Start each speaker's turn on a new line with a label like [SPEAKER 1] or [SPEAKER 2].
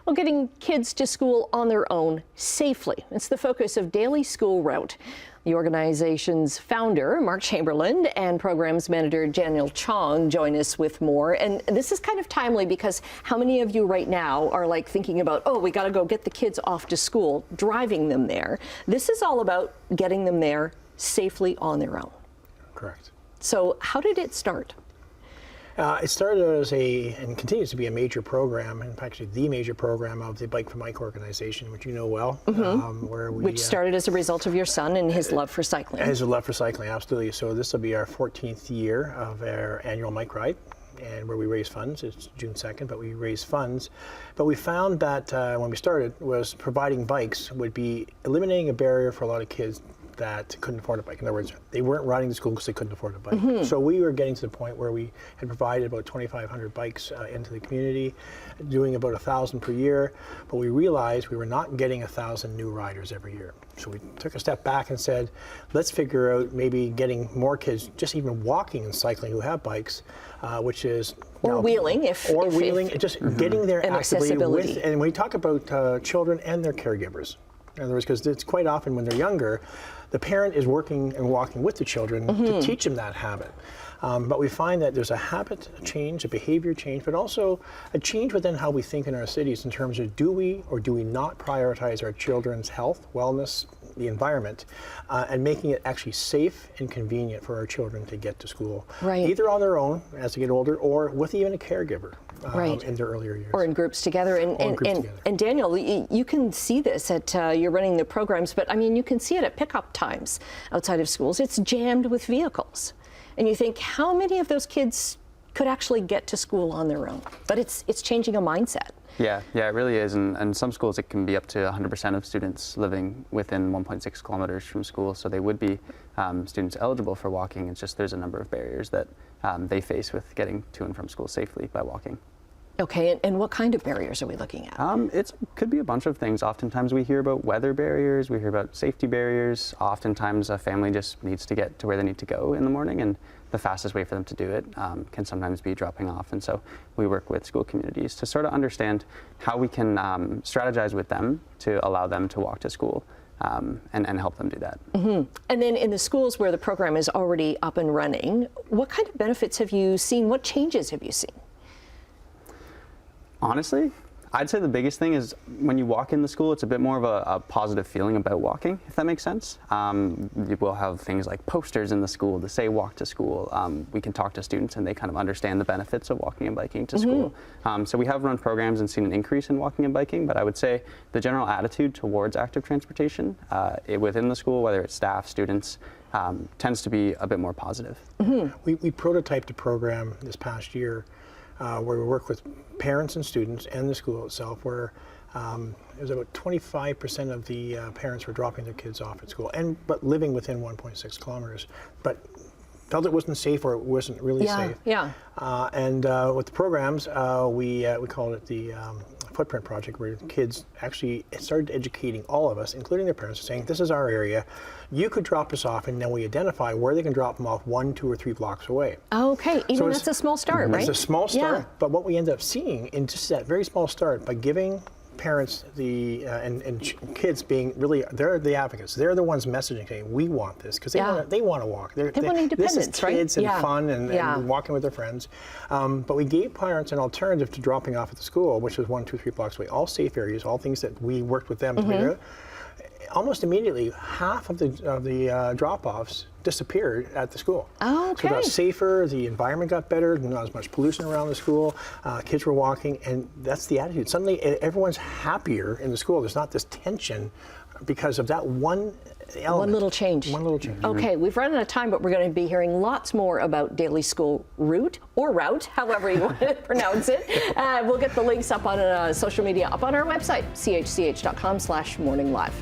[SPEAKER 1] Well, getting kids to school on their own safely. It's the focus of Daily School Route. The organization's founder, Mark Chamberlain, and programs manager Daniel Chong join us with more. And this is kind of timely because how many of you right now are like thinking about, oh, we got to go get the kids off to school, driving them there. This is all about getting them there safely on their own.
[SPEAKER 2] Correct.
[SPEAKER 1] So how did it start?
[SPEAKER 2] It started as and continues to be a major program, and actually the major program of the Bike for Mike organization, which you know well.
[SPEAKER 1] Which started as a result of your son and his love for cycling.
[SPEAKER 2] His love for cycling, absolutely. So this will be our 14th year of our annual Mike Ride, and where we raise funds. It's June 2nd, but we raise funds. But we found that when we started was providing bikes would be eliminating a barrier for a lot of kids that couldn't afford a bike. In other words, they weren't riding to school because they couldn't afford a bike. So we were getting to the point where we had provided about 2,500 bikes into the community, doing about 1,000 per year, but we realized we were not getting 1,000 new riders every year. So we took a step back and said, let's figure out maybe getting more kids just even walking and cycling who have bikes, which is
[SPEAKER 1] wheeling,
[SPEAKER 2] just getting there
[SPEAKER 1] and
[SPEAKER 2] actively
[SPEAKER 1] accessibility.
[SPEAKER 2] with. And we talk about children and their caregivers. In other words, because it's quite often when they're younger, the parent is working and walking with the children to teach them that habit. But we find that there's a habit change, a behavior change, but also a change within how we think in our cities in terms of do we or do we not prioritize our children's health, wellness, the environment, and making it actually safe and convenient for our children to get to school.
[SPEAKER 1] Right.
[SPEAKER 2] Either on their own as they get older or with even a caregiver in their earlier years.
[SPEAKER 1] Or in groups together. And Daniel, you can see this at, you're running the programs, but I mean, you can see it at pickup times outside of schools. It's jammed with vehicles. And you think, how many of those kids could actually get to school on their own? But it's changing a mindset.
[SPEAKER 3] Yeah, it really is. And some schools, it can be up to 100% of students living within 1.6 kilometers from school. So they would be students eligible for walking. It's just there's a number of barriers that they face with getting to and from school safely by walking.
[SPEAKER 1] Okay, and what kind of barriers are we looking at?
[SPEAKER 3] It could be a bunch of things. Oftentimes we hear about weather barriers, we hear about safety barriers. Oftentimes a family just needs to get to where they need to go in the morning, and the fastest way for them to do it can sometimes be dropping off. And so we work with school communities to sort of understand how we can strategize with them to allow them to walk to school and help them do that.
[SPEAKER 1] And then in the schools where the program is already up and running, what kind of benefits have you seen? What changes have you seen?
[SPEAKER 3] Honestly, I'd say the biggest thing is when you walk in the school, it's a bit more of a positive feeling about walking, if that makes sense. We'll have things like posters in the school to say walk to school. We can talk to students and they kind of understand the benefits of walking and biking to school. So we have run programs and seen an increase in walking and biking, but I would say the general attitude towards active transportation within the school, whether it's staff, students, tends to be a bit more positive.
[SPEAKER 2] We prototyped a program this past year where we work with parents and students and the school itself, where it was about 25% of the parents were dropping their kids off at school, but living within 1.6 kilometers, but felt it wasn't safe or it wasn't really safe. And with the programs, we called it the Footprint Project, where kids actually started educating all of us, including their parents, saying, this is our area. You could drop us off, and then we identify where they can drop them off 1, 2, or 3 blocks away.
[SPEAKER 1] Okay, even that's a small start, right?
[SPEAKER 2] It's a small start, but what we end up seeing in just that very small start, by giving parents and kids being really, they're the advocates. They're the ones messaging, saying, we want this, because they want to walk.
[SPEAKER 1] They want independence,
[SPEAKER 2] this is kids and fun and walking with their friends. But we gave parents an alternative to dropping off at the school, which was 1, 2, 3 blocks away, all safe areas, all things that we worked with them to figure out. Almost immediately, half of the drop-offs disappeared at the school.
[SPEAKER 1] Oh, okay.
[SPEAKER 2] So it got safer, the environment got better, not as much pollution around the school, kids were walking, and that's the attitude. Suddenly, everyone's happier in the school. There's not this tension because of that one element.
[SPEAKER 1] One little change.
[SPEAKER 2] One little change.
[SPEAKER 1] Okay, we've run out of time, but we're going to be hearing lots more about Daily School Route, or Route, however you want to pronounce it. We'll get the links up on social media, up on our website, chch.com/morninglive.